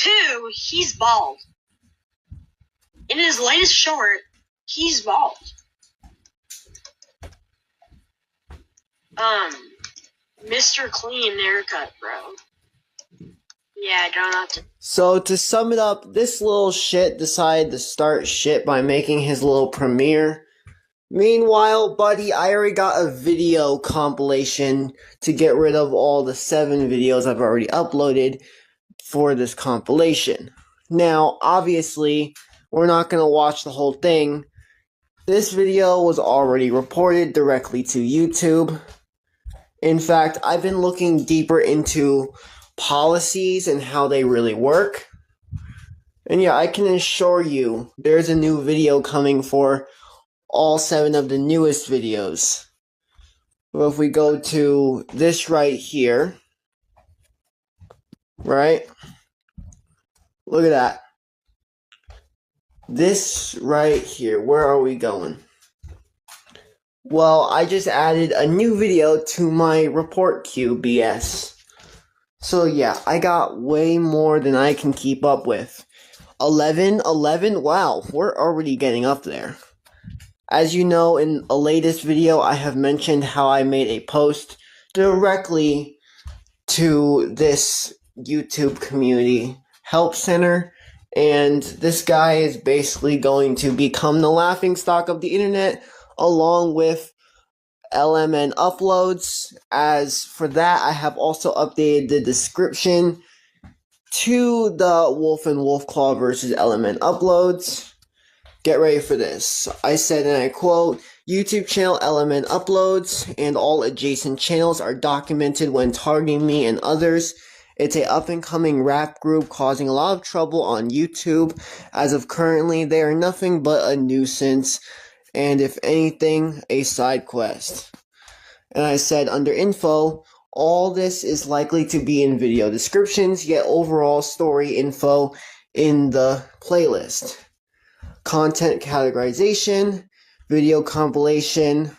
two, he's bald. In his latest short, he's bald. Mr. Clean haircut, bro. Yeah, I don't have to. So to sum it up, this little shit decided to start shit by making his little premiere. Meanwhile, buddy, I already got a video compilation to get rid of all the 7 videos I've already uploaded for this compilation. Now, obviously, we're not going to watch the whole thing. This video was already reported directly to YouTube. In fact, I've been looking deeper into policies and how they really work. And yeah, I can assure you, there's a new video coming for all 7 of the newest videos. Well, if we go to this right here, right? Look at that. This right here, where are we going? Well, I just added a new video to my report queue BS. So yeah, I got way more than I can keep up with. 11, wow, we're already getting up there. As you know, in a latest video, I have mentioned how I made a post directly to this YouTube community help center, and this guy is basically going to become the laughingstock of the internet, along with LMN uploads. As for that, I have also updated the description to the Wolf and Wolfclaw versus LMN uploads. Get ready for this. I said, and I quote, YouTube channel LMN uploads and all adjacent channels are documented when targeting me and others. It's a up-and-coming rap group causing a lot of trouble on YouTube. As of currently, they are nothing but a nuisance, and if anything, a side quest. And I said, under info, all this is likely to be in video descriptions, yet overall story info in the playlist. Content categorization, video compilation,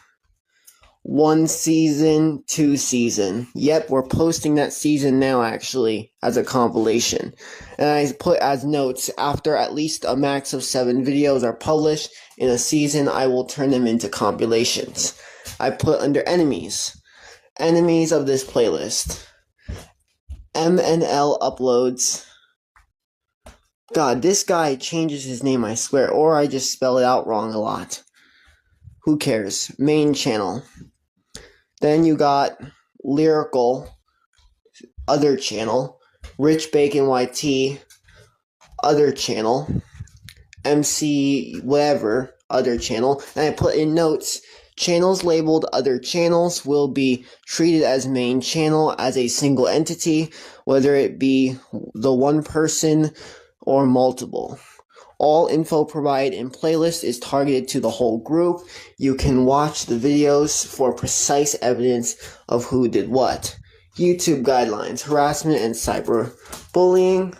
1 season, 2 season. Yep, we're posting that season now actually as a compilation. And I put as notes, after at least a max of 7 videos are published in a season, I will turn them into compilations. I put under enemies of this playlist. MNL uploads. God, this guy changes his name, I swear, or I just spell it out wrong a lot. Who cares? Main channel. Then you got Lyrical, other channel. Rich Bacon YT, other channel. MC whatever, other channel. And I put in notes, channels labeled other channels will be treated as main channel as a single entity, whether it be the one person or multiple. All info provided in playlist is targeted to the whole group. You can watch the videos for precise evidence of who did what. YouTube guidelines, harassment and cyberbullying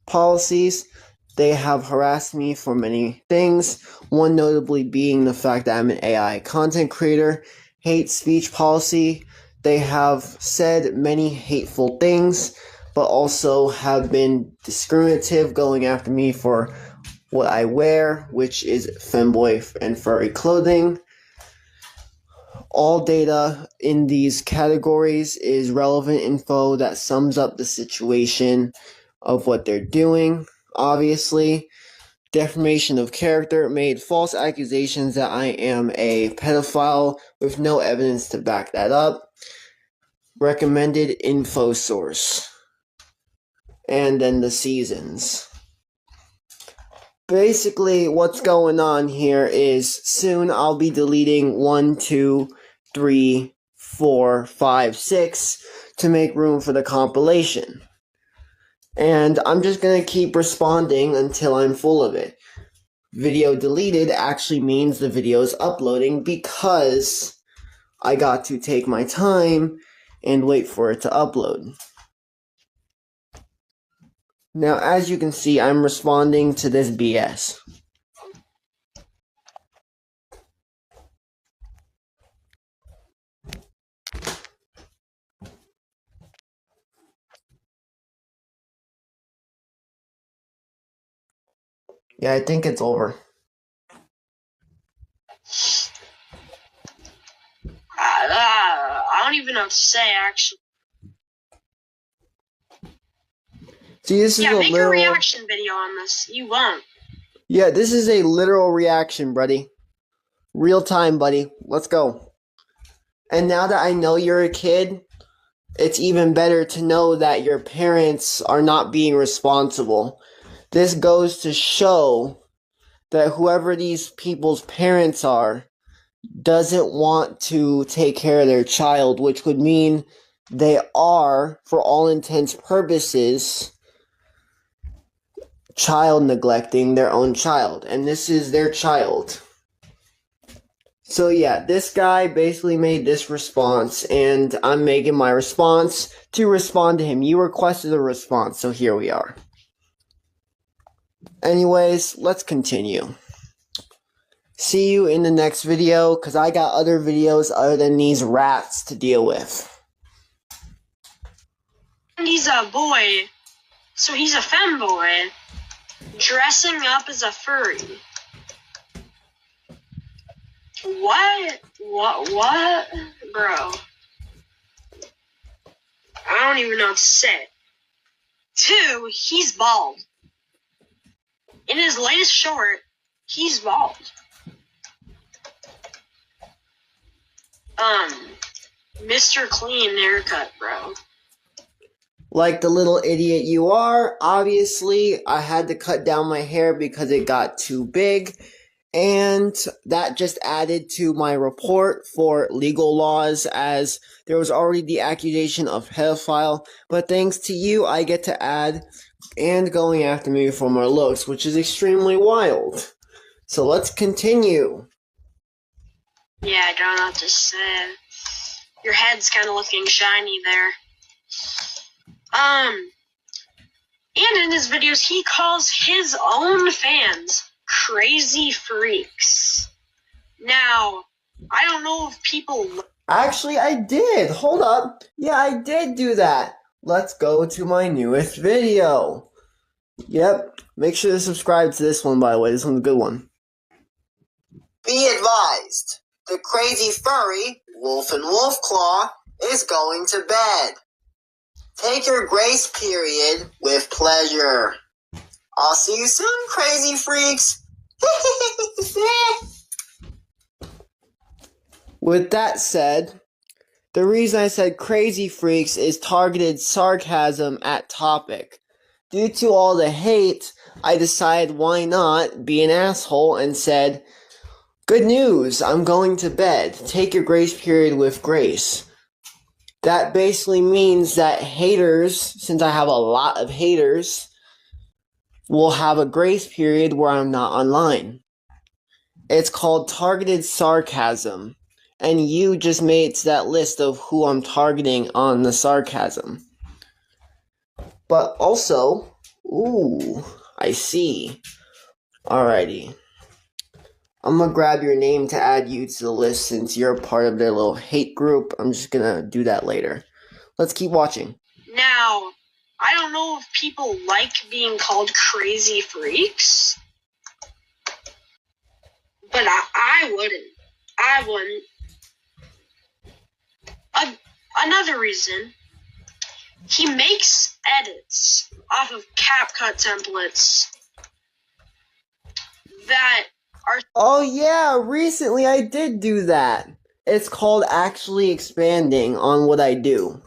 policies. They have harassed me for many things, one notably being the fact that I'm an AI content creator. Hate speech policy. They have said many hateful things, but also have been discriminative, going after me for what I wear, which is femboy and furry clothing. All data in these categories is relevant info that sums up the situation of what they're doing. Obviously, defamation of character, made false accusations that I am a pedophile with no evidence to back that up. Recommended info source. And then the seasons. Basically, what's going on here is soon I'll be deleting 1, 2, 3, 4, 5, 6 to make room for the compilation. And I'm just going to keep responding until I'm full of it. Video deleted actually means the video is uploading because I got to take my time and wait for it to upload. Now, as you can see, I'm responding to this BS. Yeah, I think it's over. I don't even know what to say, actually. See, this is Yeah, a make a literal reaction video on this. You won't. Yeah, this is a literal reaction, buddy. Real time, buddy. Let's go. And now that I know you're a kid, it's even better to know that your parents are not being responsible. This goes to show that whoever these people's parents are doesn't want to take care of their child, which would mean they are, for all intents purposes, child neglecting their own child. And this is their child. So yeah, this guy basically made this response, and I'm making my response to respond to him. You requested a response, so here we are. Anyways, let's continue. See you in the next video, because I got other videos other than these rats to deal with. And he's a boy, so he's a femboy, dressing up as a furry. What? Bro. I don't even know what to say. 2, he's bald. In his latest short, he's bald. Mr. Clean haircut, bro. Like the little idiot you are, obviously, I had to cut down my hair because it got too big. And that just added to my report for legal laws, as there was already the accusation of pedophile. But thanks to you, I get to add and going after me for my looks, which is extremely wild. So let's continue. Yeah, I don't know what to say. Your head's kind of looking shiny there. And in his videos, he calls his own fans crazy freaks. Now, I don't know if people... Actually, I did. Hold up. Yeah, I did do that. Let's go to my newest video. Yep. Make sure to subscribe to this one, by the way. This one's a good one. Be advised. The crazy furry, Wolf and Wolfclaw, is going to bed. Take your grace period with pleasure. I'll see you soon, crazy freaks. With that said, the reason I said crazy freaks is targeted sarcasm at topic. Due to all the hate, I decided why not be an asshole and said, good news, I'm going to bed. Take your grace period with grace. That basically means that haters, since I have a lot of haters, will have a grace period where I'm not online. It's called targeted sarcasm. And you just made it to that list of who I'm targeting on the sarcasm. But also, ooh, I see. Alrighty. I'm gonna grab your name to add you to the list since you're a part of their little hate group. I'm just gonna do that later. Let's keep watching. Now, I don't know if people like being called crazy freaks, but I wouldn't. I wouldn't. Another reason, he makes edits off of CapCut templates that are... Oh yeah, recently I did do that. It's called actually expanding on what I do.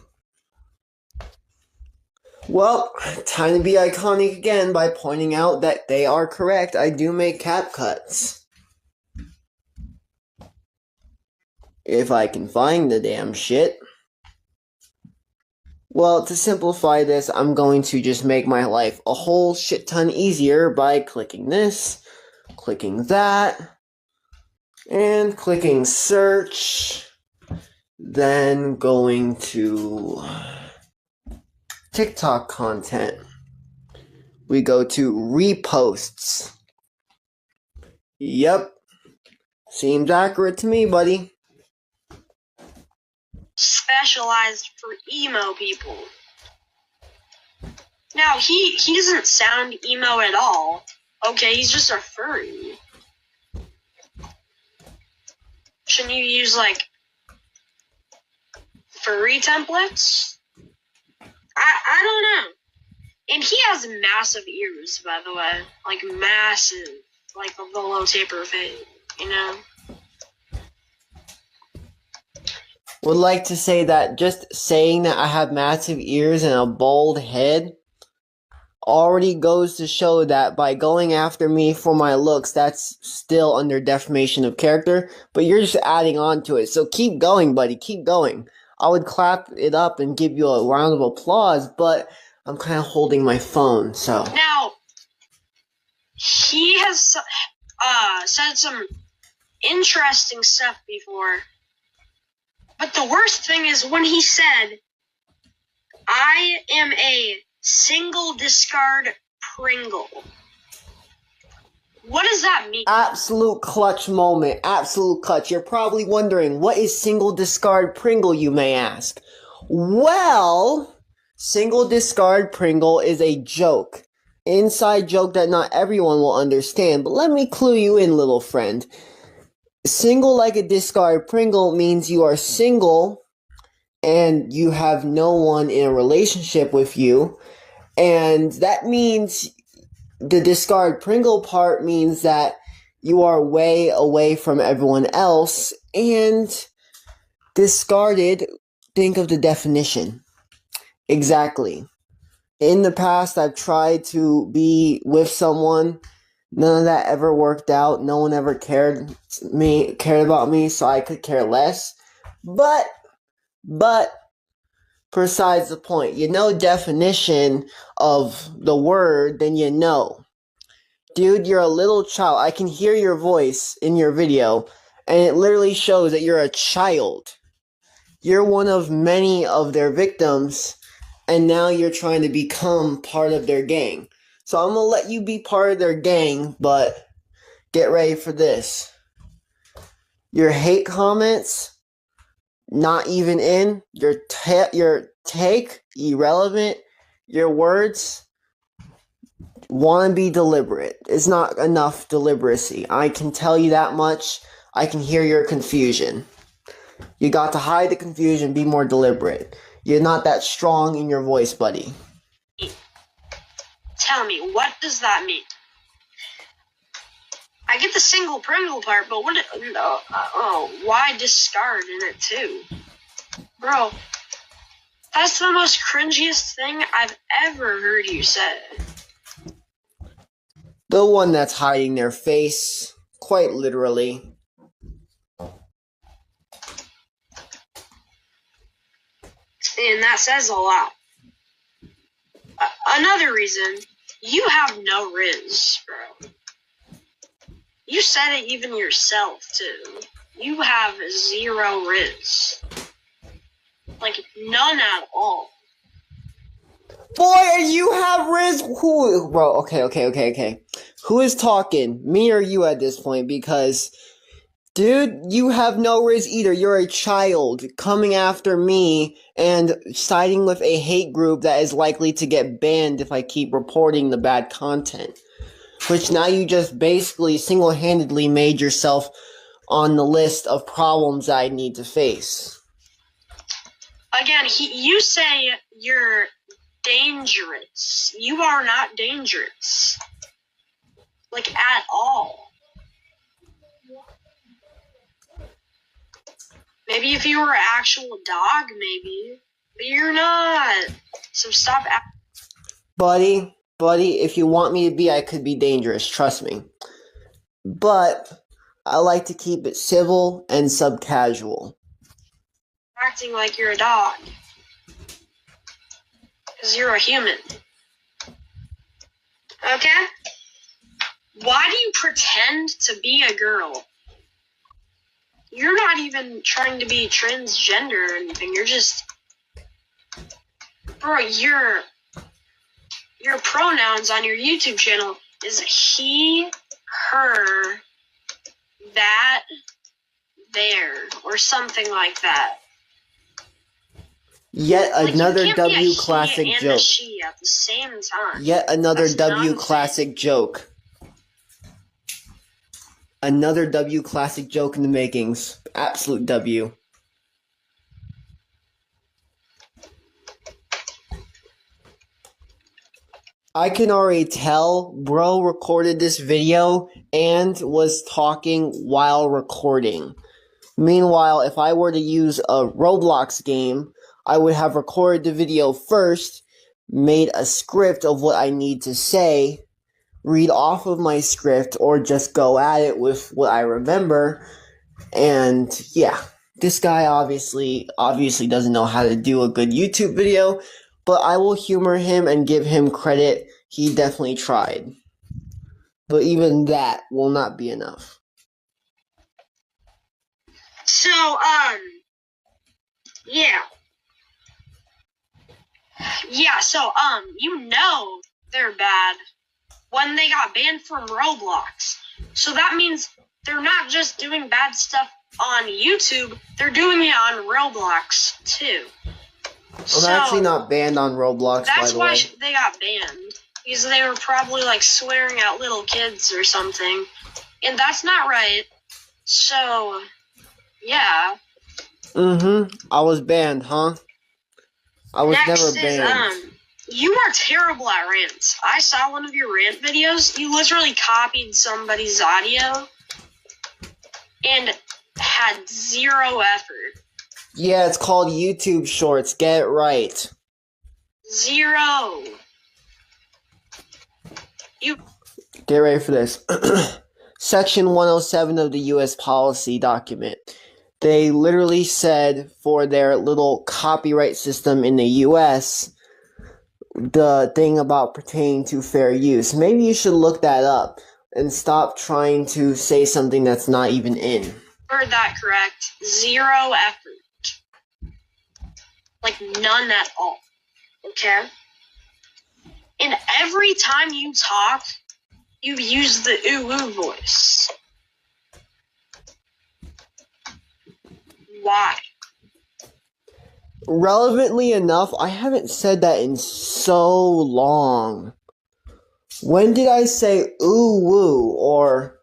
Well, time to be iconic again by pointing out that they are correct. I do make CapCuts. If I can find the damn shit. Well, to simplify this, I'm going to just make my life a whole shit ton easier by clicking this, clicking that, and clicking search, then going to TikTok content. We go to reposts. Yep. Seems accurate to me, buddy. Specialized for emo people. Now, he doesn't sound emo at all. Okay, he's just a furry. Shouldn't you use, like, furry templates? I don't know. And he has massive ears, by the way. Like, massive. Like a Volo taper fade, you know? Would like to say that just saying that I have massive ears and a bald head already goes to show that by going after me for my looks, that's still under defamation of character, but you're just adding on to it. So keep going, buddy, keep going. I would clap it up and give you a round of applause, but I'm kind of holding my phone, so. Now, he has said some interesting stuff before, but the worst thing is when he said, I am a single discard Pringle. What does that mean? Absolute clutch moment. Absolute clutch. You're probably wondering, what is single discard Pringle, you may ask? Well, single discard Pringle is a joke. Inside joke that not everyone will understand, but let me clue you in, little friend. Single like a discard Pringle means you are single and you have no one in a relationship with you. And that means the discard Pringle part means that you are way away from everyone else. And discarded, think of the definition. Exactly. In the past, I've tried to be with someone. None of that ever worked out. No one ever cared about me, so I could care less. But, besides the point, you know definition of the word, then you know. Dude, you're a little child. I can hear your voice in your video, and it literally shows that you're a child. You're one of many of their victims, and now you're trying to become part of their gang. So I'm gonna let you be part of their gang, but get ready for this. Your hate comments, not even in. Your take, irrelevant. Your words, want to be deliberate. It's not enough deliberacy. I can tell you that much. I can hear your confusion. You got to hide the confusion, be more deliberate. You're not that strong in your voice, buddy. Tell me, what does that mean? I get the single Pringle part, but why discard in it too? Bro, that's the most cringiest thing I've ever heard you say. The one that's hiding their face, quite literally. And that says a lot. Another reason, you have no riz, bro. You said it even yourself, too. You have zero riz. Like, none at all. Boy, you have riz. Who, bro? Okay. Who is talking, me or you at this point? Because, dude, you have no riz either. You're a child coming after me and siding with a hate group that is likely to get banned if I keep reporting the bad content. Which now you just basically single-handedly made yourself on the list of problems I need to face. Again, you say you're dangerous. You are not dangerous. Like, at all. Maybe if you were an actual dog, maybe. But you're not. So stop Buddy, if you want me to be, I could be dangerous, trust me. But I like to keep it civil and sub-casual. acting like you're a dog. Because you're a human. Okay? Why do you pretend to be a girl? You're not even trying to be transgender or anything. You're just... Bro, your pronouns on your YouTube channel is he, her, that, there, or something like that. Yet another like, W classic and joke. a she at the same time. Yet another That's W nonsense. classic joke. Another W classic joke in the makings. Absolute W. I can already tell bro recorded this video and was talking while recording. Meanwhile, if I were to use a Roblox game, I would have recorded the video first, made a script of what I need to say, read off of my script, or just go at it with what I remember, and yeah. This guy obviously doesn't know how to do a good YouTube video, but I will humor him and give him credit. He definitely tried. But even that will not be enough. So, yeah. Yeah, so, they're bad when they got banned from Roblox. So that means they're not just doing bad stuff on YouTube, they're doing it on Roblox, too. Well, they're actually not banned on Roblox, by the way. That's why they got banned. Because they were probably, like, swearing at little kids or something. And that's not right. So, yeah. I was banned, huh? I was never banned. You are terrible at rants. I saw one of your rant videos. You literally copied somebody's audio and had zero effort. Yeah, it's called YouTube Shorts. Get it right. Zero. Get ready for this. Section 107 of the U.S. policy document. They literally said for their little copyright system in the U.S., the thing about pertaining to fair use. Maybe you should look that up and stop trying to say something that's not even in. Heard that correct. Zero effort. Like, none at all. Okay? And every time you talk, you use the ooh-ooh voice. Why? Relevantly enough, I haven't said that in so long. When did I say ooh-woo or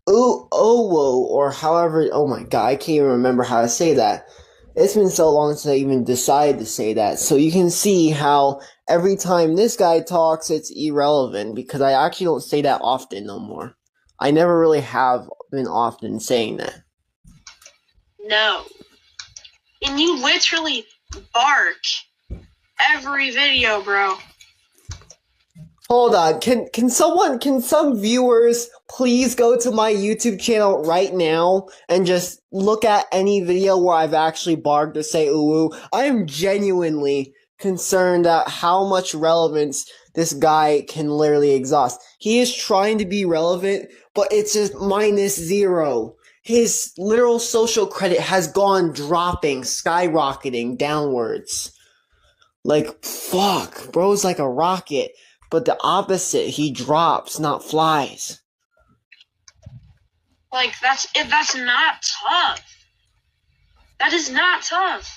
ooh-oh-woo or however? Oh my god, I can't even remember how to say that. It's been so long since I even decided to say that. So you can see how every time this guy talks, it's irrelevant because I actually don't say that often no more. I never really have been often saying that. No. And you literally bark every video, bro. Hold on, can some viewers please go to my YouTube channel right now and just look at any video where I've actually barked or say ooh? I am genuinely concerned at how much relevance this guy can literally exhaust. He is trying to be relevant, but it's just -0. His literal social credit has gone dropping, skyrocketing downwards. Like, fuck, bro's like a rocket. But the opposite, he drops, not flies. Like, that's not tough. That is not tough.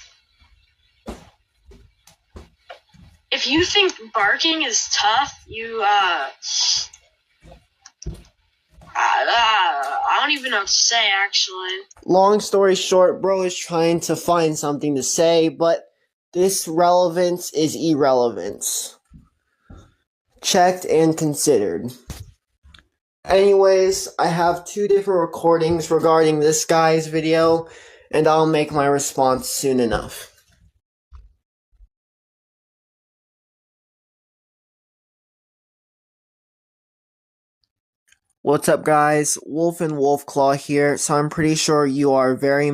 If you think barking is tough, you, I don't even know what to say, actually. Long story short, bro is trying to find something to say, but this relevance is irrelevance. Checked and considered. Anyways, I have 2 different recordings regarding this guy's video, and I'll make my response soon enough. What's up, guys? Wolf and Wolfclaw here. So I'm pretty sure you are very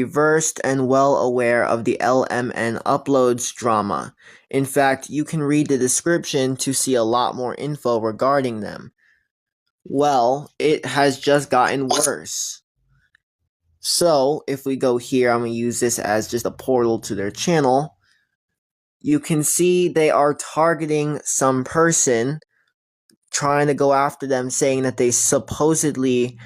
versed and well aware of the LMN uploads drama. In fact, you can read the description to see a lot more info regarding them. Well, it has just gotten worse. So, if we go here, I'm going to use this as just a portal to their channel. You can see they are targeting some person, trying to go after them, saying that they supposedly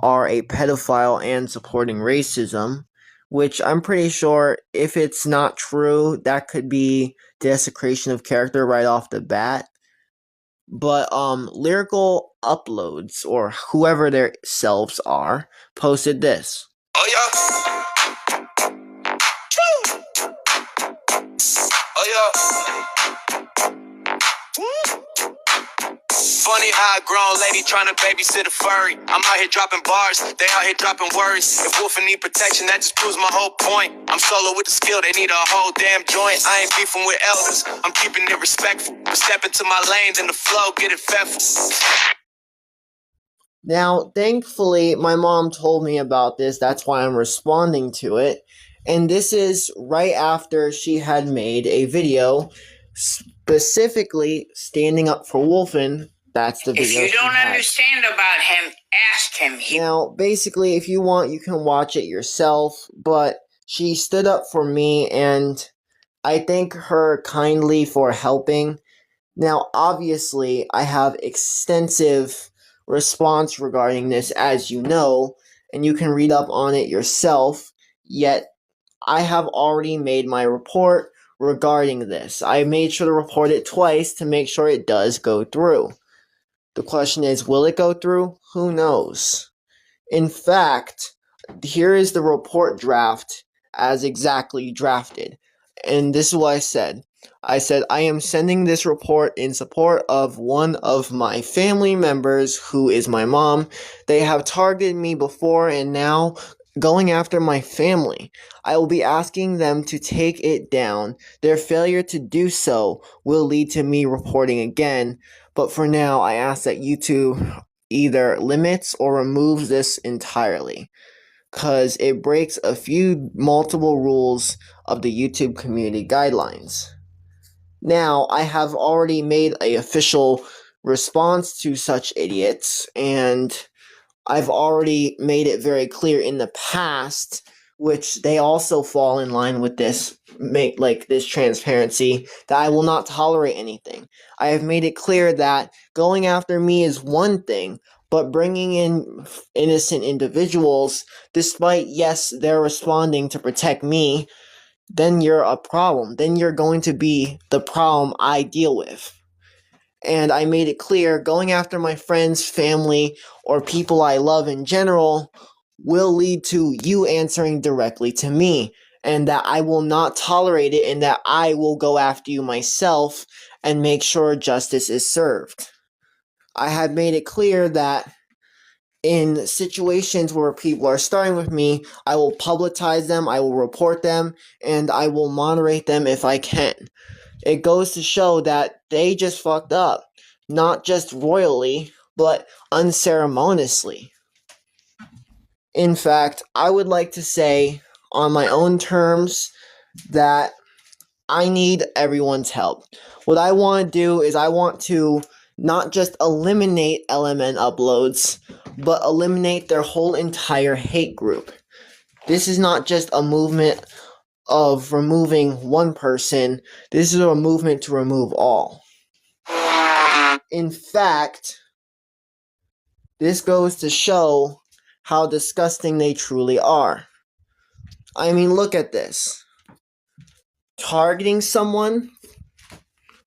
are a pedophile and supporting racism, which I'm pretty sure, if it's not true, that could be desecration of character right off the bat. but Lyrical Uploads, or whoever their selves are, posted this. Oh yeah. Oh yeah. Funny how a grown lady trying to babysit a furry. I'm out here dropping bars, they out here dropping words. If Wolfin need protection, that just proves my whole point. I'm solo with the skill, they need a whole damn joint. I ain't beefing with elders, I'm keeping it respectful. But step into my lane, then the flow get it fetful. Now, thankfully, my mom told me about this, that's why I'm responding to it. And this is right after she had made a video specifically standing up for Wolfin. That's the video. If you don't understand about him, ask him. Now, basically, if you want, you can watch it yourself, but she stood up for me, and I thank her kindly for helping. Now, obviously, I have extensive response regarding this, as you know, and you can read up on it yourself, yet I have already made my report regarding this. I made sure to report it twice to make sure it does go through. The question is, will it go through? Who knows? In fact, here is the report draft as exactly drafted. And this is what I said. I said, I am sending this report in support of one of my family members, who is my mom. They have targeted me before and now going after my family. I will be asking them to take it down. Their failure to do so will lead to me reporting again. But for now, I ask that YouTube either limits or removes this entirely, because it breaks a few multiple rules of the YouTube community guidelines. Now, I have already made an official response to such idiots, and I've already made it very clear in the past, which they also fall in line with this, this transparency, that I will not tolerate anything. I have made it clear that going after me is one thing, but bringing in innocent individuals, despite, yes, they're responding to protect me, then you're a problem. Then you're going to be the problem I deal with. And I made it clear, going after my friends, family, or people I love in general will lead to you answering directly to me, and that I will not tolerate it, and that I will go after you myself and make sure justice is served. I had made it clear that in situations where people are starting with me, I will publicize them, I will report them, and I will moderate them if I can. It goes to show that they just fucked up. Not just royally, but unceremoniously. In fact, I would like to say, on my own terms, that I need everyone's help. What I want to do is I want to not just eliminate LMN uploads, but eliminate their whole entire hate group. This is not just a movement of removing one person, this is a movement to remove all. In fact, this goes to show how disgusting they truly are. I mean, look at this. Targeting someone?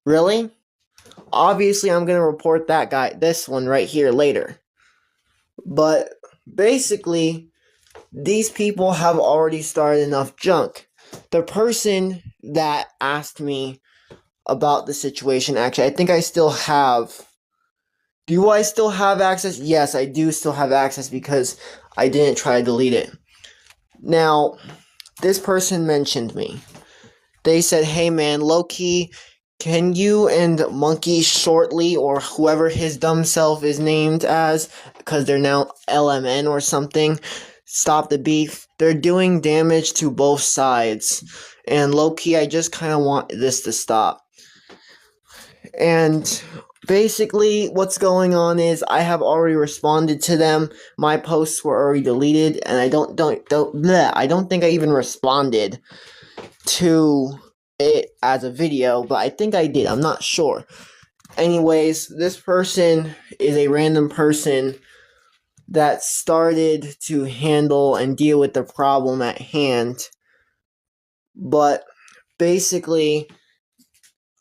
Really? Obviously, I'm going to report that guy, this one right here, later. But basically, these people have already started enough junk. The person that asked me about the situation, actually, I think I still have... Do I still have access? Yes, I do still have access because I didn't try to delete it. Now, this person mentioned me. They said, hey man, low-key, can you and Monkey Shortly, or whoever his dumb self is named as, because they're now LMN or something, stop the beef? They're doing damage to both sides. And low-key, I just kind of want this to stop. And basically, what's going on is I have already responded to them. My posts were already deleted, and I don't think I even responded to it as a video, but I think I did. I'm not sure. Anyways, this person is a random person that started to handle and deal with the problem at hand. But basically,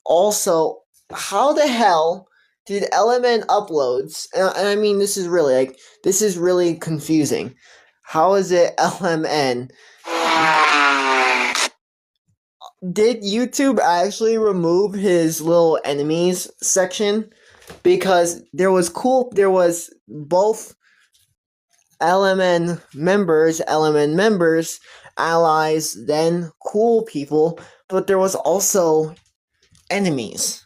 also, how the hell did LMN uploads, and I mean this is really confusing. How is it LMN? Did YouTube actually remove his little enemies section? Because there was both LMN members, allies, then cool people, but there was also enemies.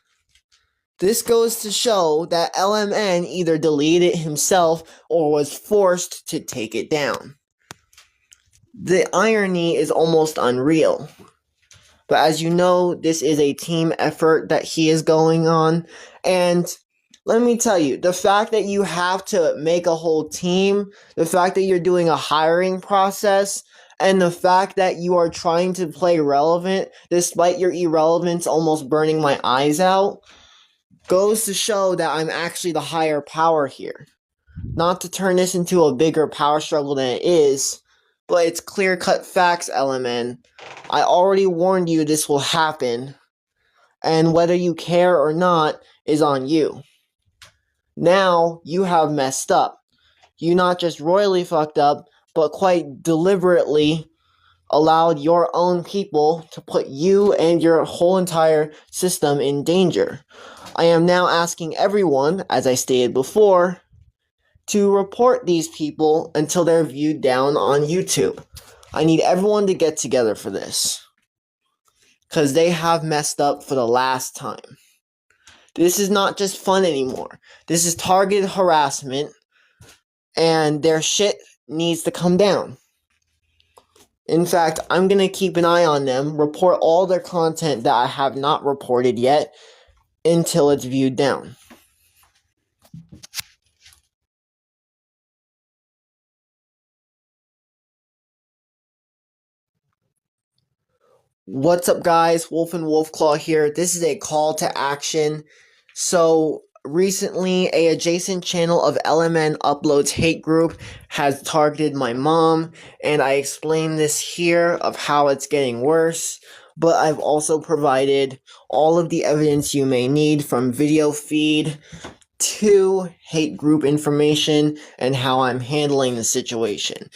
This goes to show that LMN either deleted it himself or was forced to take it down. The irony is almost unreal. But as you know, this is a team effort that he is going on, and let me tell you, the fact that you have to make a whole team, the fact that you're doing a hiring process, and the fact that you are trying to play relevant despite your irrelevance almost burning my eyes out, goes to show that I'm actually the higher power here. Not to turn this into a bigger power struggle than it is, but it's clear-cut facts, LMN. I already warned you this will happen, and whether you care or not is on you. Now, you have messed up. You not just royally fucked up, but quite deliberately allowed your own people to put you and your whole entire system in danger. I am now asking everyone, as I stated before, to report these people until they're viewed down on YouTube. I need everyone to get together for this, because they have messed up for the last time. This is not just fun anymore. This is targeted harassment, and their shit needs to come down. In fact, I'm going to keep an eye on them, report all their content that I have not reported yet, until it's viewed down. What's up, guys? Wolf and Wolfclaw here. This is a call to action. So, recently, a adjacent channel of LMN Uploads hate group has targeted my mom, and I explained this here of how it's getting worse, but I've also provided all of the evidence you may need, from video feed to hate group information and how I'm handling the situation.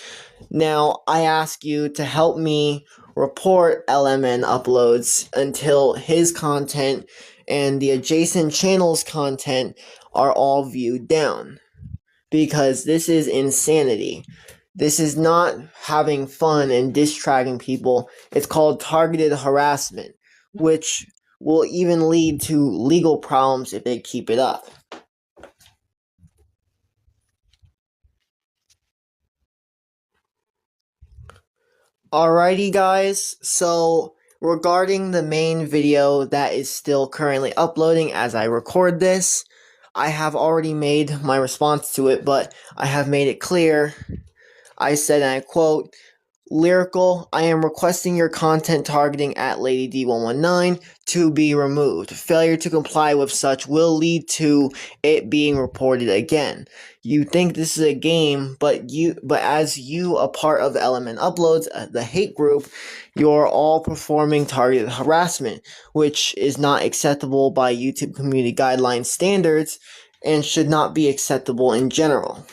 Now, I ask you to help me report LMN Uploads until his content and the adjacent channel's content are all viewed down. Because this is insanity. This is not having fun and distracting people. It's called targeted harassment, which will even lead to legal problems if they keep it up. Alrighty, guys, so regarding the main video that is still currently uploading as I record this, I have already made my response to it, but I have made it clear. I said, and I quote, "Lyrical, I am requesting your content targeting at Lady D119 to be removed. Failure to comply with such will lead to it being reported again. You think this is a game, but as you, a part of LMN Uploads, the hate group, you're all performing targeted harassment, which is not acceptable by YouTube community guidelines standards and should not be acceptable in general."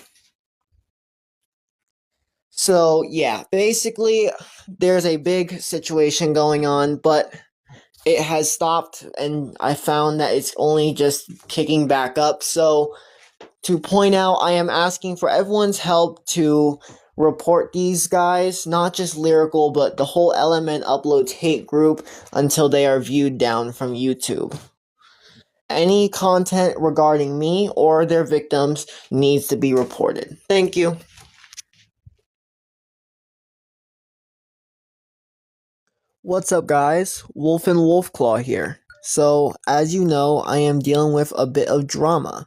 So, yeah, basically, there's a big situation going on, but it has stopped, and I found that it's only just kicking back up. So, to point out, I am asking for everyone's help to report these guys, not just Lyrical, but the whole LMN Uploads hate group, until they are viewed down from YouTube. Any content regarding me or their victims needs to be reported. Thank you. What's up, guys? Wolf and Wolfclaw here. So, as you know, I am dealing with a bit of drama.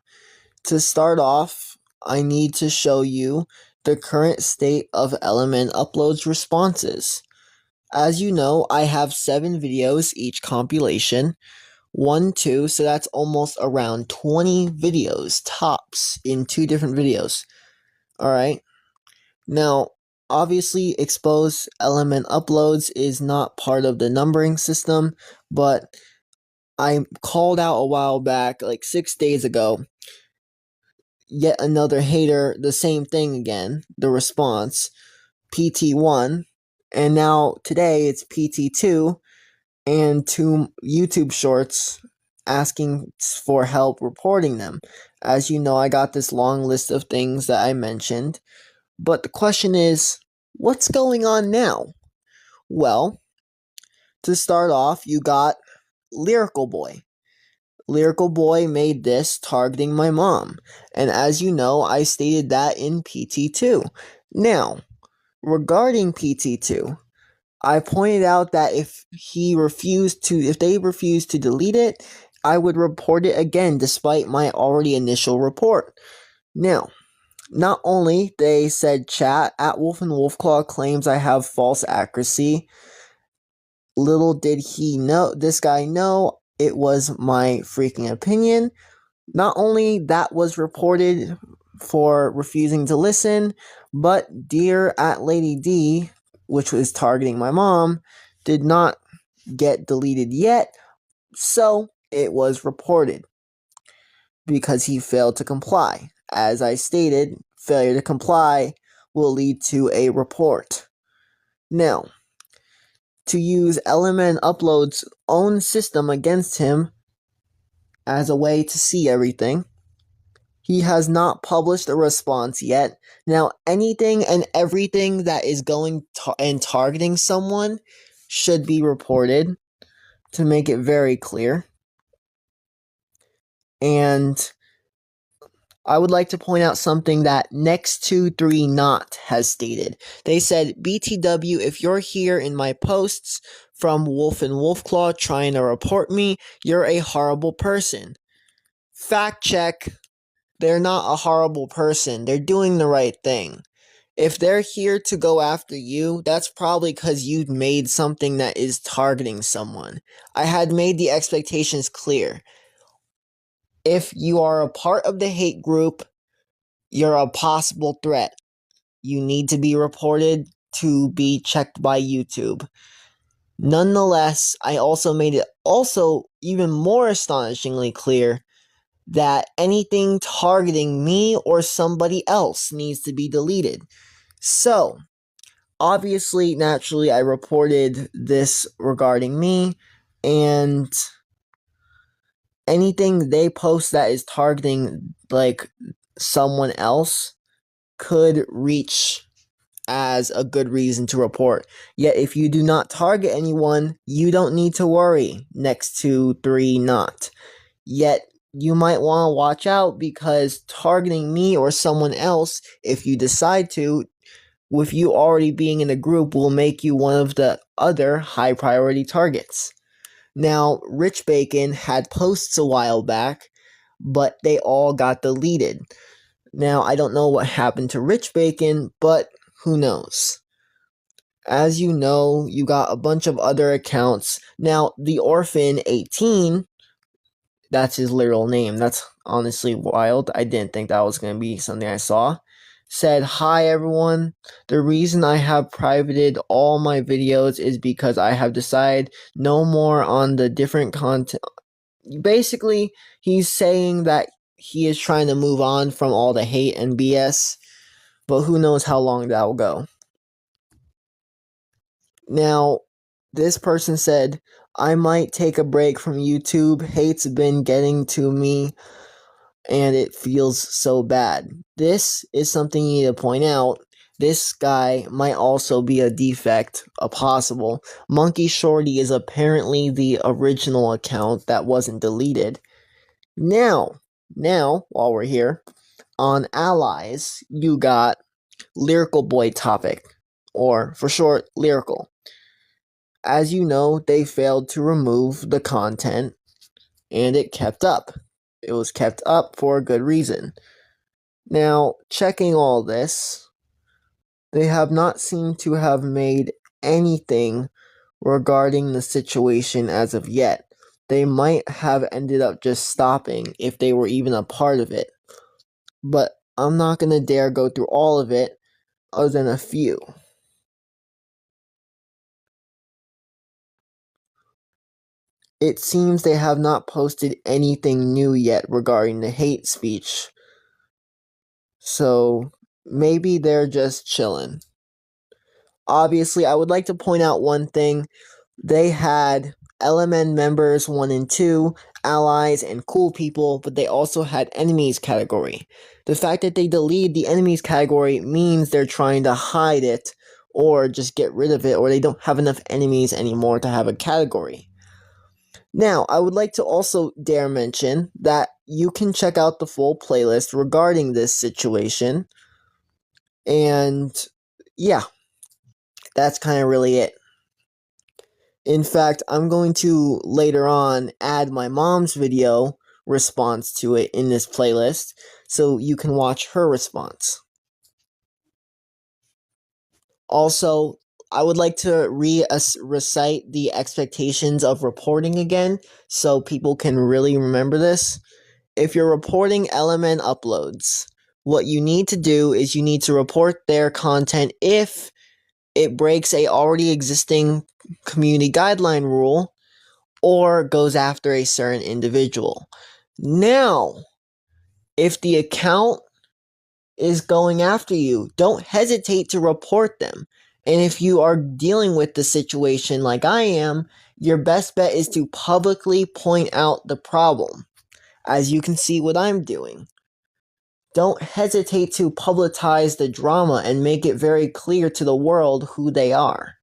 To start off, I need to show you the current state of LMN Uploads responses. As you know, I have 7 videos each compilation. 1, 2, so that's almost around 20 videos tops in 2 different videos. Alright? Now, obviously, exposed LMN Uploads is not part of the numbering system, but I called out a while back, like 6 days ago, yet another hater, the same thing again, the response, PT1, and now today it's PT2, and 2 YouTube shorts asking for help reporting them. As you know, I got this long list of things that I mentioned, but the question is, what's going on now? Well, to start off, you got Lyrical Boy. Lyrical Boy made this targeting my mom, and as you know, I stated that in PT2. Now, regarding PT2, I pointed out that if they refused to delete it, I would report it again despite my already initial report. Now, not only they said chat at Wolf and Wolfclaw claims I have false accuracy, little did this guy know it was my freaking opinion. Not only that was reported for refusing to listen, but Dear at Lady D, which was targeting my mom, did not get deleted yet, so it was reported because he failed to comply. As I stated, failure to comply will lead to a report. Now, to use LMN Upload's own system against him as a way to see everything, he has not published a response yet. Now, anything and everything that is going and targeting someone should be reported, to make it very clear. And I would like to point out something that Next23 Not has stated. They said, BTW, if you're here in my posts from Wolf and Wolfclaw trying to report me, you're a horrible person. Fact check. They're not a horrible person. They're doing the right thing. If they're here to go after you, that's probably because you've made something that is targeting someone. I had made the expectations clear. If you are a part of the hate group, you're a possible threat. You need to be reported to be checked by YouTube. Nonetheless, I also made it even more astonishingly clear that anything targeting me or somebody else needs to be deleted. So, obviously, naturally, I reported this regarding me, and anything they post that is targeting, like, someone else could reach as a good reason to report. Yet, if you do not target anyone, you don't need to worry. Next23 Not. Yet, you might want to watch out because targeting me or someone else, if you decide to, with you already being in a group, will make you one of the other high priority targets. Now, Rich Bacon had posts a while back, but they all got deleted. Now, I don't know what happened to Rich Bacon, but who knows? As you know, you got a bunch of other accounts. Now, the Orphan 18, that's his literal name. That's honestly wild. I didn't think that was going to be something I saw. Said, hi everyone. The reason I have privated all my videos is because I have decided no more on the different content. Basically, he's saying that he is trying to move on from all the hate and BS, but who knows how long that will go. Now, this person said, I might take a break from YouTube. Hate's been getting to me and it feels so bad. This is something you need to point out. This guy might also be a defect, a possible. Monkey Shorty is apparently the original account that wasn't deleted. Now, while we're here, on Allies, you got Lyrical Boy Topic, or for short, Lyrical. As you know, they failed to remove the content, and it kept up. It was kept up for a good reason. Now, checking all this, they have not seemed to have made anything regarding the situation as of yet. They might have ended up just stopping if they were even a part of it. But I'm not going to dare go through all of it, other than a few. it seems they have not posted anything new yet regarding the hate speech. So maybe they're just chilling. Obviously, I would like to point out one thing. They had LMN members 1 and 2, allies, and cool people, but they also had enemies category. The fact that they deleted the enemies category means they're trying to hide it, or just get rid of it, or they don't have enough enemies anymore to have a category. Now, I would like to also dare mention that you can check out the full playlist regarding this situation, and yeah, that's kind of really it. In fact, I'm going to later on add my mom's video response to it in this playlist, so you can watch her response. Also, I would like to recite the expectations of reporting again, so people can really remember this. If you're reporting LMN uploads, what you need to do is you need to report their content if it breaks a already existing community guideline rule or goes after a certain individual. Now, if the account is going after you, don't hesitate to report them. And if you are dealing with the situation like I am, your best bet is to publicly point out the problem, as you can see what I'm doing. Don't hesitate to publicize the drama and make it very clear to the world who they are.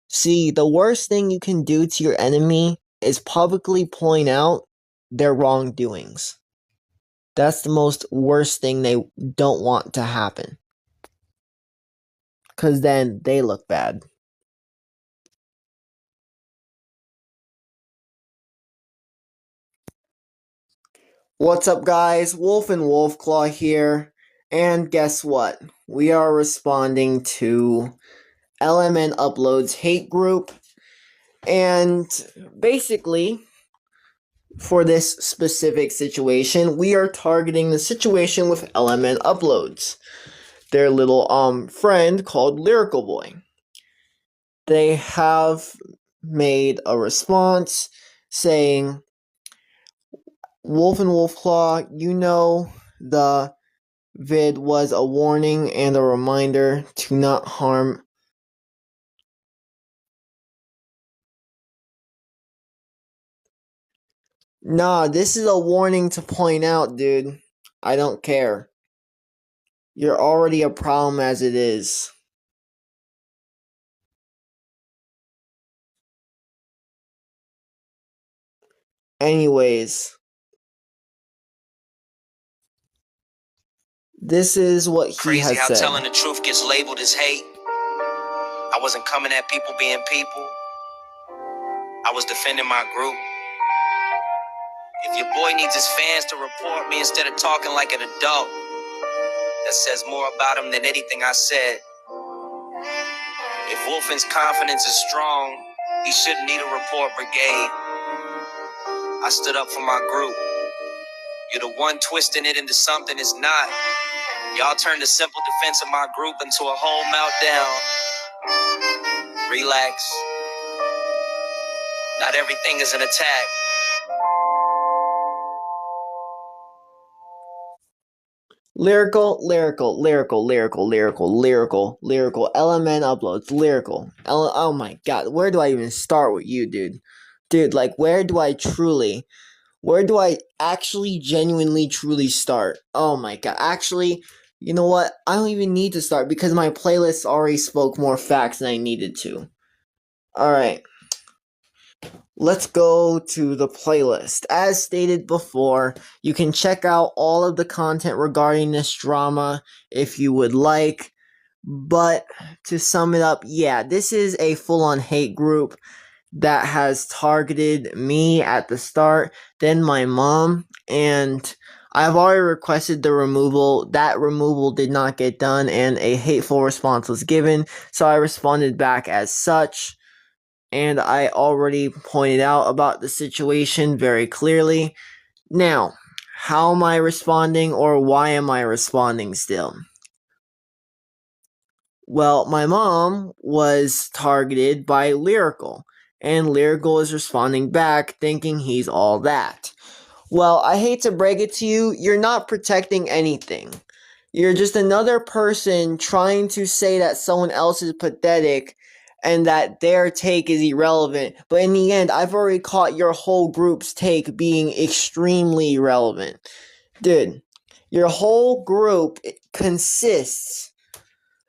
See, the worst thing you can do to your enemy is publicly point out their wrongdoings. That's the most worst thing they don't want to happen. Because then they look bad. What's up, guys? Wolf and Wolfclaw here. And guess what? We are responding to LMN Uploads hate group. And basically, for this specific situation, we are targeting the situation with LMN Uploads. Their little friend called Lyrical Boy. They have made a response saying, Wolf and Wolfclaw, you know the vid was a warning and a reminder to not harm. Nah, this is a warning to point out, dude. I don't care. You're already a problem as it is. Anyways, this is what he Crazy has how said. telling the truth gets labeled as hate. I wasn't coming at people being people. I was defending my group. If your boy needs his fans to report me instead of talking like an adult, that says more about him than anything I said. If Wolfen's confidence is strong, he shouldn't need a report brigade. I stood up for my group. You're the one twisting it into something it's not. Y'all turned the simple defense of my group into a whole meltdown. Relax. Not everything is an attack. Lyrical, LMN uploads, oh my god, where do I even start with you, dude? Dude, like, where do I actually genuinely truly start? Oh my god, actually, you know what? I don't even need to start because my playlist already spoke more facts than I needed to. Alright. Let's go to the playlist. As stated before, you can check out all of the content regarding this drama if you would like. But to sum it up, yeah, this is a full-on hate group that has targeted me at the start, then my mom, and I've already requested the removal. That removal did not get done, and a hateful response was given, so I responded back as such. And I already pointed out about the situation very clearly. Now, how am I responding, or why am I responding still? Well, my mom was targeted by Lyrical, and Lyrical is responding back, thinking he's all that. Well, I hate to break it to you, you're not protecting anything. You're just another person trying to say that someone else is pathetic and that their take is irrelevant. But in the end, I've already caught your whole group's take being extremely irrelevant. Dude, your whole group consists,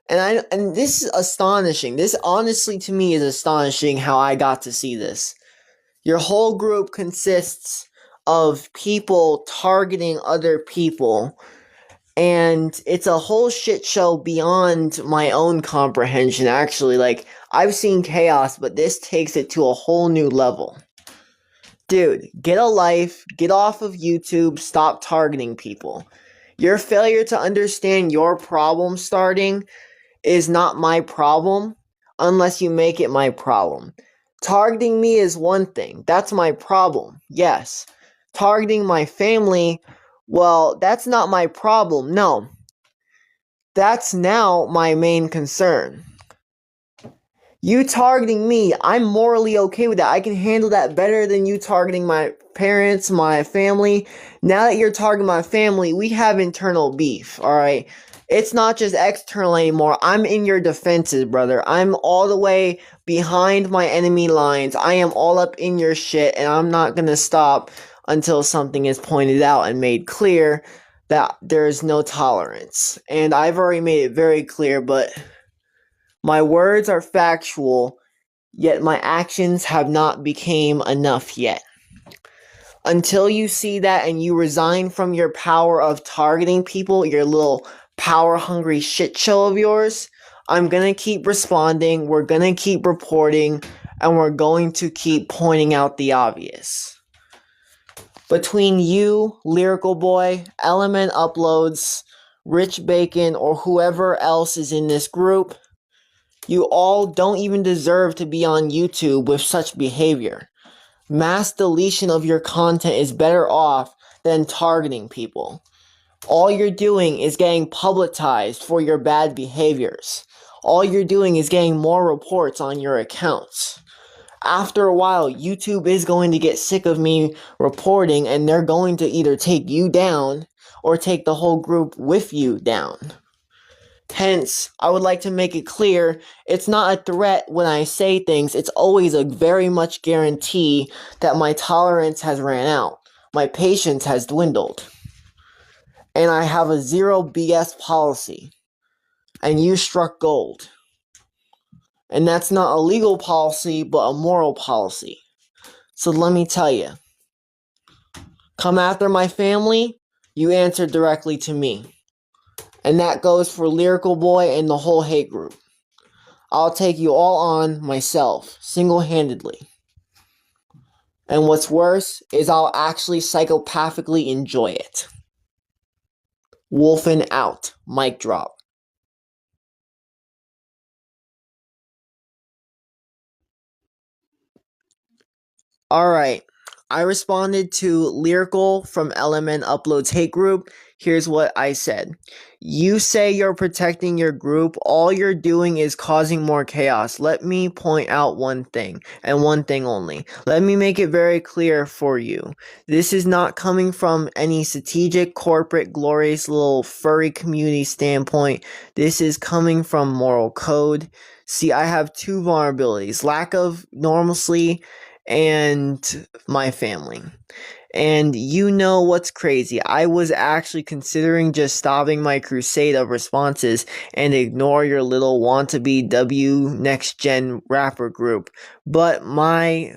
and this is astonishing. This honestly to me is astonishing how I got to see this. Your whole group consists of people targeting other people, and it's a whole shit show beyond my own comprehension, actually. Like, I've seen chaos, but this takes it to a whole new level. Dude, get a life, get off of YouTube, stop targeting people. Your failure to understand your problem starting is not my problem unless you make it my problem. Targeting me is one thing. That's my problem. Yes. Targeting my family, well, that's not my problem. No. That's now my main concern. You targeting me, I'm morally okay with that. I can handle that better than you targeting my parents, my family. Now that you're targeting my family, we have internal beef, alright? It's not just external anymore. I'm in your defenses, brother. I'm all the way behind my enemy lines. I am all up in your shit, and I'm not gonna stop until something is pointed out and made clear that there is no tolerance. And I've already made it very clear, but my words are factual, yet my actions have not become enough yet. Until you see that and you resign from your power of targeting people, your little power-hungry shit show of yours, I'm gonna keep responding, we're gonna keep reporting, and we're going to keep pointing out the obvious. Between you, Lyrical Boy, Element Uploads, Rich Bacon, or whoever else is in this group, you all don't even deserve to be on YouTube with such behavior. Mass deletion of your content is better off than targeting people. All you're doing is getting publicized for your bad behaviors. All you're doing is getting more reports on your accounts. After a while, YouTube is going to get sick of me reporting, and they're going to either take you down or take the whole group with you down. Hence, I would like to make it clear, it's not a threat when I say things, it's always a very much guarantee that my tolerance has ran out, my patience has dwindled, and I have a zero BS policy, and you struck gold. And that's not a legal policy, but a moral policy. So let me tell you, come after my family, you answer directly to me. And that goes for Lyrical Boy and the whole hate group. I'll take you all on myself, single-handedly. And what's worse is I'll actually psychopathically enjoy it. Wolfen out. Mic drop. Alright, I responded to Lyrical from Element Uploads hate group. Here's what I said. You say you're protecting your group. All you're doing is causing more chaos. Let me point out one thing, and one thing only. Let me make it very clear for you. This is not coming from any strategic, corporate, glorious little furry community standpoint. This is coming from moral code. See, I have two vulnerabilities. Lack of normalcy and my family. And you know what's crazy? I was actually considering just stopping my crusade of responses and ignore your little want-to-be W next-gen rapper group. But my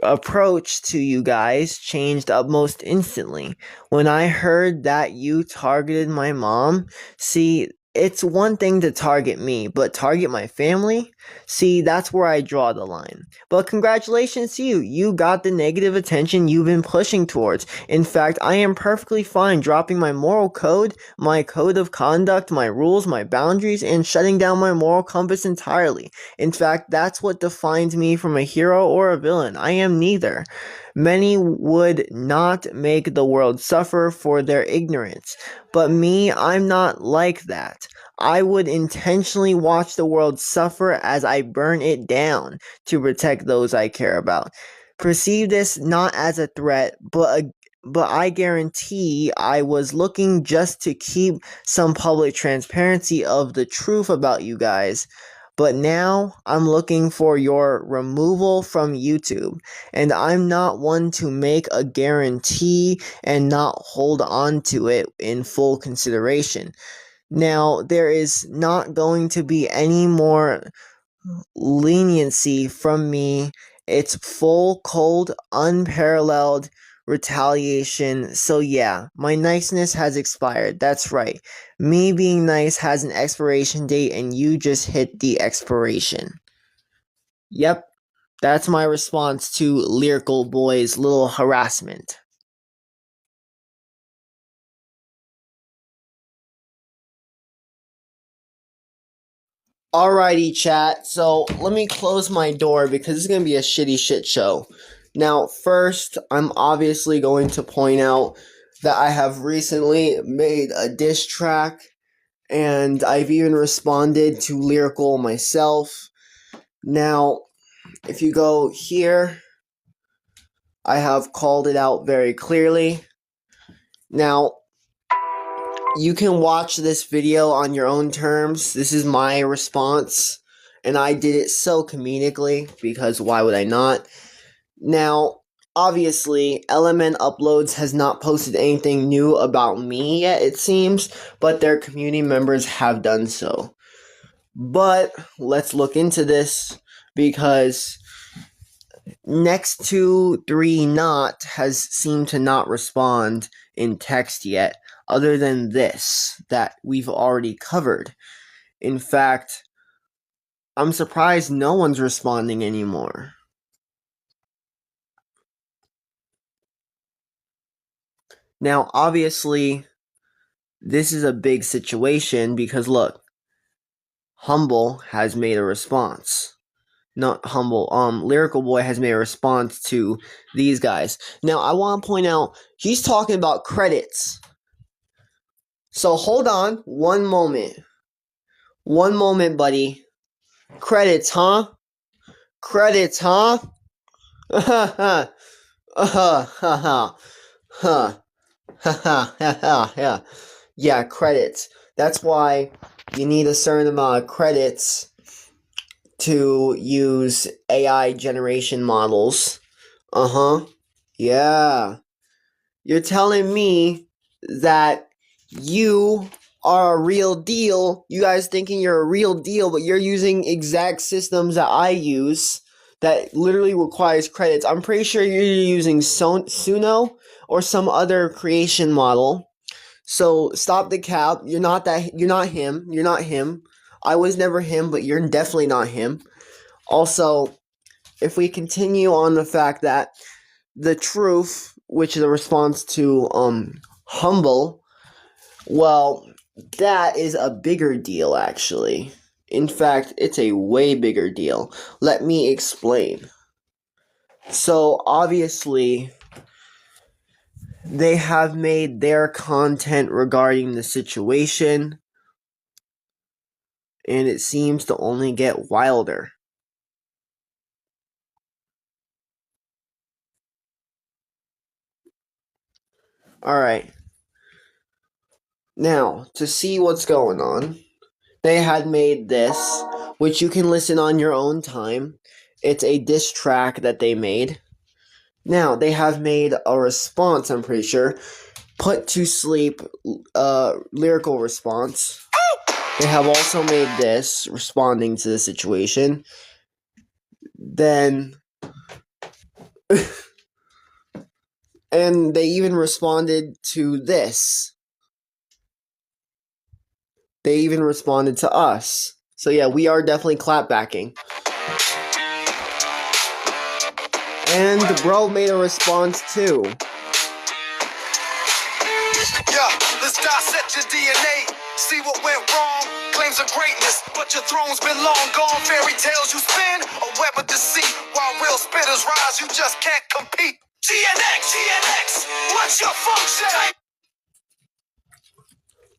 approach to you guys changed almost instantly. When I heard that you targeted my mom, see, it's one thing to target me, but target my family? See, that's where I draw the line. But congratulations to you. You got the negative attention you've been pushing towards. In fact, I am perfectly fine dropping my moral code, my code of conduct, my rules, my boundaries, and shutting down my moral compass entirely. In fact, that's what defines me from a hero or a villain. I am neither. Many would not make the world suffer for their ignorance. But me, I'm not like that. I would intentionally watch the world suffer as I burn it down to protect those I care about. Perceive this not as a threat, but I guarantee I was looking just to keep some public transparency of the truth about you guys. But now I'm looking for your removal from YouTube, and I'm not one to make a guarantee and not hold on to it in full consideration. Now, there is not going to be any more leniency from me. It's full, cold, unparalleled retaliation. So yeah, my niceness has expired. That's right. Me being nice has an expiration date and you just hit the expiration. Yep, that's my response to Lyrical Boy's little harassment. Alrighty, chat. So let me close my door because it's going to be a shitty shit show. Now, first, I'm obviously going to point out that I have recently made a diss track, and I've even responded to Lyrical myself. Now, if you go here, I have called it out very clearly. Now, you can watch this video on your own terms. This is my response, and I did it so comedically, because why would I not? Now, obviously, Element Uploads has not posted anything new about me yet, it seems, but their community members have done so. But, let's look into this, because Next to 3 Not has seemed to not respond in text yet, other than this, that we've already covered. In fact, I'm surprised no one's responding anymore. Now, obviously, this is a big situation because look, Humble has made a response. Not Humble, Lyrical Boy has made a response to these guys. Now, I want to point out, he's talking about credits. So, hold on, one moment. One moment, buddy. Credits, huh? Credits, huh? Yeah, credits. That's why you need a certain amount of credits to use AI generation models. Yeah. You're telling me that you are a real deal. You guys thinking you're a real deal, but you're using exact systems that I use that literally requires credits. I'm pretty sure you're using Suno or some other creation model. So stop the cap. You're not him. You're not him. I was never him, but you're definitely not him. Also, if we continue on the fact that the truth, which is a response to Humble, well, that is a bigger deal, actually. In fact, it's a way bigger deal. Let me explain. So, obviously, they have made their content regarding the situation, and it seems to only get wilder. Alright. Now, to see what's going on, they had made this, which you can listen on your own time. It's a diss track that they made. Now, they have made a response, I'm pretty sure. Put to sleep, lyrical response. They have also made this, responding to the situation. Then, and they even responded to this. They even responded to us. So yeah, we are definitely clapbacking. And the bro made a response too. Yeah, let's dissect your DNA. See what went wrong. Claims of greatness, but your throne's been long gone. Fairy tales you spin, a web of deceit. While real spitters rise, you just can't compete. GNX, what's your function?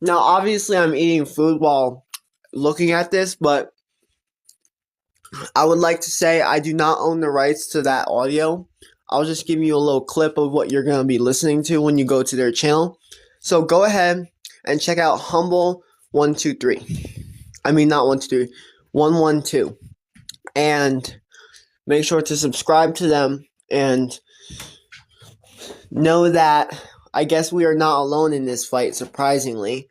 Now, obviously, I'm eating food while looking at this, but I would like to say I do not own the rights to that audio. I'll just give you a little clip of what you're going to be listening to when you go to their channel. So go ahead and check out Humble 123. I mean, not 123, 112. And make sure to subscribe to them and know that I guess we are not alone in this fight, surprisingly.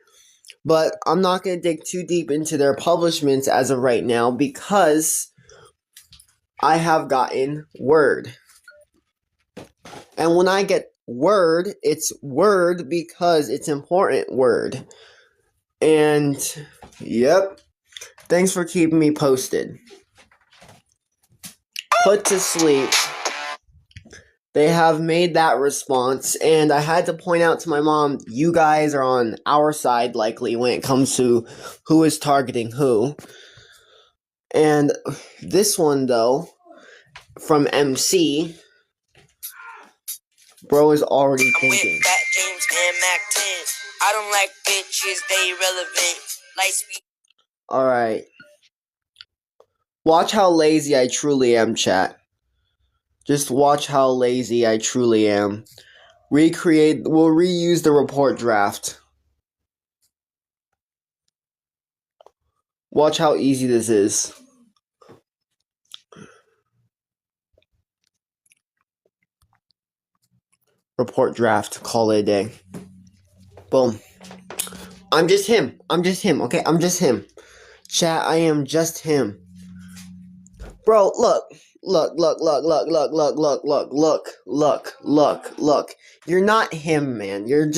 But I'm not going to dig too deep into their publishments as of right now because I have gotten word. And when I get word, it's word because it's important word. And, yep. Thanks for keeping me posted. Put to sleep. They have made that response, and I had to point out to my mom, you guys are on our side likely when it comes to who is targeting who. And this one, though, from MC, bro is already thinking. I'm with Fat James and Mac 10. I don't like bitches, they irrelevant. Light speed. Alright. Watch how lazy I truly am, chat. Just watch how lazy I truly am. We'll reuse the report draft. Watch how easy this is. Report draft. Call it a day. Boom. I'm just him. Okay? I'm just him. Chat, I am just him. Bro, look. Look. You're not him, man. You're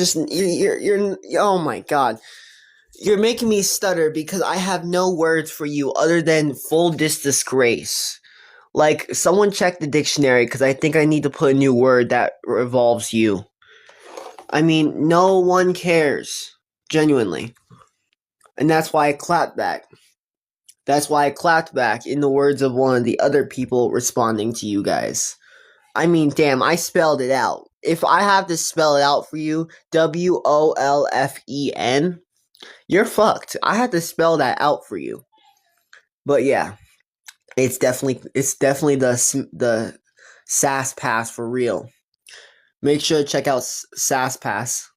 oh my god. You're making me stutter because I have no words for you other than full disgrace. Like, someone check the dictionary because I think I need to put a new word that involves you. I mean, no one cares. Genuinely. And that's why I clapped back. That's why I clapped back in the words of one of the other people responding to you guys. I mean, damn, I spelled it out. If I have to spell it out for you, WOLFEN, you're fucked. I had to spell that out for you. But yeah, it's definitely the SAS Pass for real. Make sure to check out SAS Pass.